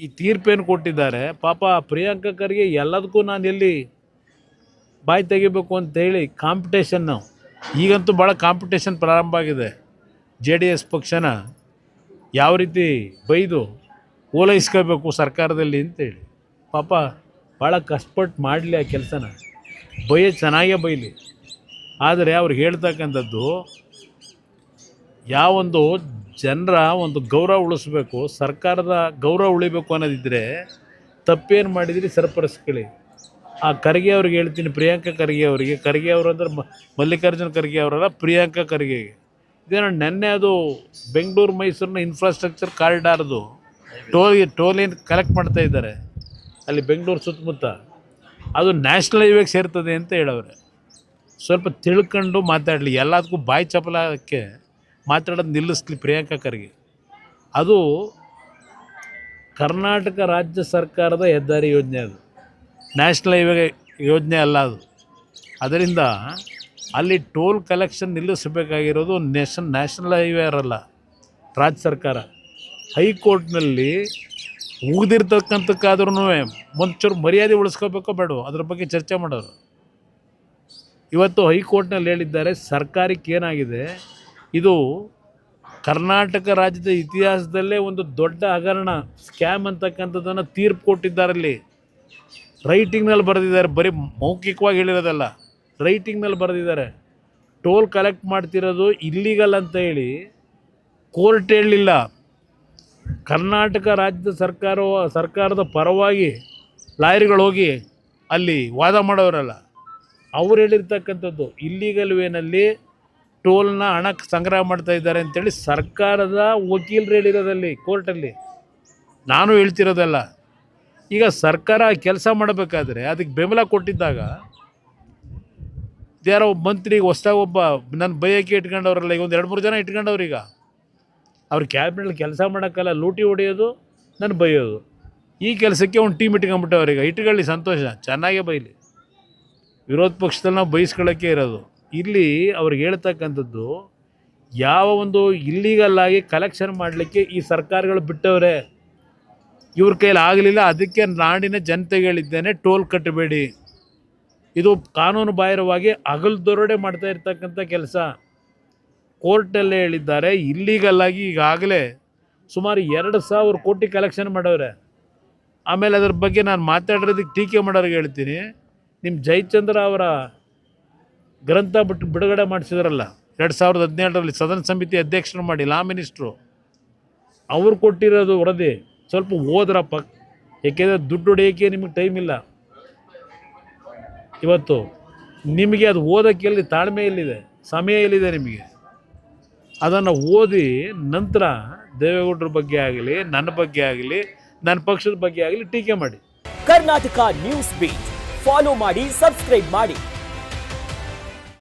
ಈ ತೀರ್ಪೇನು ಕೊಟ್ಟಿದ್ದಾರೆ ಪಾಪ ಪ್ರಿಯಾಂಕಾ ಖರ್ಗೆ ಎಲ್ಲದಕ್ಕೂ ನಾನು ಎಲ್ಲಿ ಬಾಯಿ ತೆಗಿಬೇಕು ಅಂತೇಳಿ ಕಾಂಪಿಟೇಷನ್ನು ಈಗಂತೂ ಭಾಳ ಕಾಂಪಿಟೇಷನ್ ಪ್ರಾರಂಭ ಆಗಿದೆ. JDS ಪಕ್ಷನ ಯಾವ ರೀತಿ ಬೈದು ಓಲೈಸ್ಕೋಬೇಕು ಸರ್ಕಾರದಲ್ಲಿ ಅಂತೇಳಿ ಪಾಪ ಭಾಳ ಕಷ್ಟಪಟ್ಟು ಮಾಡಲಿ ಆ ಕೆಲಸನ, ಚೆನ್ನಾಗೇ ಬೈಲಿ. ಆದರೆ ಅವ್ರು ಹೇಳ್ತಕ್ಕಂಥದ್ದು ಯಾವೊಂದು ಜನರ ಒಂದು ಗೌರವ ಉಳಿಸ್ಬೇಕು, ಸರ್ಕಾರದ ಗೌರವ ಉಳಿಬೇಕು ಅನ್ನೋದಿದ್ದರೆ ತಪ್ಪೇನು ಮಾಡಿದ್ರಿ ಸರಿಪಡಿಸ್ಕೊಳ್ಳಿ. ಆ ಖರ್ಗೆ ಅವ್ರಿಗೆ ಹೇಳ್ತೀನಿ, ಪ್ರಿಯಾಂಕಾ ಖರ್ಗೆ ಅವರಿಗೆ, ಖರ್ಗೆ ಅವರು ಅಂದ್ರೆ ಮಲ್ಲಿಕಾರ್ಜುನ ಖರ್ಗೆ ಅವರಲ್ಲ, ಪ್ರಿಯಾಂಕಾ ಖರ್ಗೆಗೆ ಇದೇನೋ ನೆನ್ನೆ ಅದು ಬೆಂಗಳೂರು ಮೈಸೂರಿನ ಇನ್ಫ್ರಾಸ್ಟ್ರಕ್ಚರ್ ಕಾರಿಡಾರ್ದು ಟೋಲ್ ಕಲೆಕ್ಟ್ ಮಾಡ್ತಾ ಇದ್ದಾರೆ ಅಲ್ಲಿ ಬೆಂಗಳೂರು ಸುತ್ತಮುತ್ತ, ಅದು ನ್ಯಾಷನಲ್ ಹೈವೇಗೆ ಸೇರ್ತದೆ ಅಂತ ಹೇಳವ್ರೆ. ಸ್ವಲ್ಪ ತಿಳ್ಕೊಂಡು ಮಾತಾಡಲಿ, ಎಲ್ಲದಕ್ಕೂ ಬಾಯಿ ಚಪಲಕ್ಕೆ ಮಾತಾಡೋದು ನಿಲ್ಲಿಸ್ಲಿ ಪ್ರಿಯಾಂಕಾ ಖರ್ಗೆ. ಅದು ಕರ್ನಾಟಕ ರಾಜ್ಯ ಸರ್ಕಾರದ ಹೆದ್ದಾರಿ ಯೋಜನೆ, ಅದು ನ್ಯಾಷನಲ್ ಹೈವೇ ಯೋಜನೆ ಅಲ್ಲ ಅದು. ಅದರಿಂದ ಅಲ್ಲಿ ಟೋಲ್ ಕಲೆಕ್ಷನ್ ನಿಲ್ಲಿಸಬೇಕಾಗಿರೋದು ನ್ಯಾಷನಲ್ ಹೈವೇ ಇರಲ್ಲ, ರಾಜ್ಯ ಸರ್ಕಾರ. ಹೈಕೋರ್ಟ್ನಲ್ಲಿ ಉಗಿದಿರ್ತಕ್ಕಂಥಕ್ಕಾದ್ರೂ ಒಂಚೂರು ಮರ್ಯಾದೆ ಉಳಿಸ್ಕೋಬೇಕೋ ಬೇಡೋ ಅದ್ರ ಬಗ್ಗೆ ಚರ್ಚೆ ಮಾಡೋರು. ಇವತ್ತು ಹೈಕೋರ್ಟ್ನಲ್ಲಿ ಹೇಳಿದ್ದಾರೆ, ಸರ್ಕಾರಕ್ಕೆ ಏನಾಗಿದೆ, ಇದು ಕರ್ನಾಟಕ ರಾಜ್ಯದ ಇತಿಹಾಸದಲ್ಲೇ ಒಂದು ದೊಡ್ಡ ಹಗರಣ, ಸ್ಕ್ಯಾಮ್ ಅಂತಕ್ಕಂಥದ್ದನ್ನು ತೀರ್ಪು ಕೊಟ್ಟಿದ್ದಾರಲ್ಲಿ. ರೈಟಿಂಗ್ನಲ್ಲಿ ಬರೆದಿದ್ದಾರೆ, ಬರೀ ಮೌಖಿಕವಾಗಿ ಹೇಳಿರೋದಲ್ಲ, ರೈಟಿಂಗ್ನಲ್ಲಿ ಬರೆದಿದ್ದಾರೆ. ಟೋಲ್ ಕಲೆಕ್ಟ್ ಮಾಡ್ತಿರೋದು ಇಲ್ಲಿಗಲ್ ಅಂತ ಹೇಳಿ ಕೋರ್ಟ್ ಹೇಳಲಿಲ್ಲ, ಕರ್ನಾಟಕ ರಾಜ್ಯದ ಸರ್ಕಾರದ ಪರವಾಗಿ ಲಾಯರ್ಗಳು ಹೋಗಿ ಅಲ್ಲಿ ವಾದ ಮಾಡೋರಲ್ಲ, ಅವ್ರು ಹೇಳಿರ್ತಕ್ಕಂಥದ್ದು ಇಲ್ಲಿಗಲ್ ವೇನಲ್ಲಿ ಟೋಲ್ನ ಹಣ ಸಂಗ್ರಹ ಮಾಡ್ತಾ ಇದ್ದಾರೆ ಅಂತೇಳಿ ಸರ್ಕಾರದ ವಕೀಲರು ಹೇಳಿರೋದಲ್ಲಿ ಕೋರ್ಟಲ್ಲಿ, ನಾನು ಹೇಳ್ತಿರೋದಲ್ಲ. ಈಗ ಸರ್ಕಾರ ಕೆಲಸ ಮಾಡಬೇಕಾದ್ರೆ ಅದಕ್ಕೆ ಬೆಂಬಲ ಕೊಟ್ಟಿದ್ದಾಗ ಯಾರೋ ಮಂತ್ರಿಗೆ ಹೊಸ್ದಾಗಿ ಒಬ್ಬ ನನ್ನ ಬೈಯಕ್ಕೆ ಇಟ್ಕೊಂಡವ್ರಲ್ಲ, ಈಗ ಒಂದು 2-3 ಜನ ಇಟ್ಕೊಂಡವ್ರು. ಈಗ ಅವ್ರು ಕ್ಯಾಬಿನೆಟ್ಲಿ ಕೆಲಸ ಮಾಡೋಕ್ಕಲ್ಲ, ಲೂಟಿ ಹೊಡೆಯೋದು, ನಾನು ಬೈಯೋದು, ಈ ಕೆಲಸಕ್ಕೆ ಒಂದು ಟೀಮ್ ಇಟ್ಕೊಂಡ್ಬಿಟ್ಟವ್ರೀಗ. ಇಟ್ಕೊಳ್ಳಿ, ಸಂತೋಷ, ಚೆನ್ನಾಗೇ ಬೈಲಿ. ವಿರೋಧ ಪಕ್ಷದಲ್ಲಿ ನಾವು ಬೈಸ್ಕೊಳ್ಳೋಕ್ಕೆ ಇರೋದು. ಇಲ್ಲಿ ಅವ್ರಿಗೆ ಹೇಳ್ತಕ್ಕಂಥದ್ದು ಯಾವ ಒಂದು ಇಲ್ಲಿಗಲ್ಲಾಗಿ ಕಲೆಕ್ಷನ್ ಮಾಡಲಿಕ್ಕೆ ಈ ಸರ್ಕಾರಗಳು ಬಿಟ್ಟವ್ರೆ, ಇವ್ರ ಕೈಲಿ ಆಗಲಿಲ್ಲ. ಅದಕ್ಕೆ ನಾಡಿನ ಜನತೆಗೆ ಹೇಳಿದ್ದೇನೆ, ಟೋಲ್ ಕಟ್ಟಬೇಡಿ. ಇದು ಕಾನೂನು ಬಾಹಿರವಾಗಿ ಹಗಲು ಮಾಡ್ತಾ ಇರ್ತಕ್ಕಂಥ ಕೆಲಸ. ಕೋರ್ಟಲ್ಲೇ ಹೇಳಿದ್ದಾರೆ, ಇಲ್ಲಿಗಲ್ಲಾಗಿ ಈಗಾಗಲೇ ಸುಮಾರು 2,000 ಕೋಟಿ ಕಲೆಕ್ಷನ್ ಮಾಡವ್ರೆ. ಆಮೇಲೆ ಅದ್ರ ಬಗ್ಗೆ ನಾನು ಮಾತಾಡಿರೋದಕ್ಕೆ ಟೀಕೆ ಮಾಡೋರಿಗೆ ಹೇಳ್ತೀನಿ, ನಿಮ್ಮ ಜಯಚಂದ್ರ ಅವರ ಗ್ರಂಥ ಬಿಡುಗಡೆ ಮಾಡಿಸಿದ್ರಲ್ಲ 2017ರಲ್ಲಿ, ಸದನ ಸಮಿತಿ ಅಧ್ಯಕ್ಷರು ಮಾಡಿ, ಲಾ ಮಿನಿಸ್ಟ್ರು, ಅವ್ರು ಕೊಟ್ಟಿರೋದು ವರದಿ ಸ್ವಲ್ಪ ಓದ್ರಪ್ಪ, ಏಕೆಂದರೆ ದುಡ್ಡು ಹೊಡೆಯೋಕ್ಕೆ ನಿಮಗೆ ಟೈಮ್ ಇಲ್ಲ. ಇವತ್ತು ನಿಮಗೆ ಅದು ಓದೋಕ್ಕೆ ಎಲ್ಲಿ ತಾಳ್ಮೆ ಎಲ್ಲಿದೆ, ಸಮಯ ಎಲ್ಲಿದೆ ನಿಮಗೆ? ಅದನ್ನು ಓದಿ ನಂತರ ದೇವೇಗೌಡರ ಬಗ್ಗೆ ಆಗಲಿ, ನನ್ನ ಬಗ್ಗೆ ಆಗಲಿ, ನನ್ನ ಪಕ್ಷದ ಬಗ್ಗೆ ಆಗಲಿ ಟೀಕೆ ಮಾಡಿ. ಕರ್ನಾಟಕ ನ್ಯೂಸ್ ಬೀಟ್ ಫಾಲೋ ಮಾಡಿ, ಸಬ್ಸ್ಕ್ರೈಬ್ ಮಾಡಿ.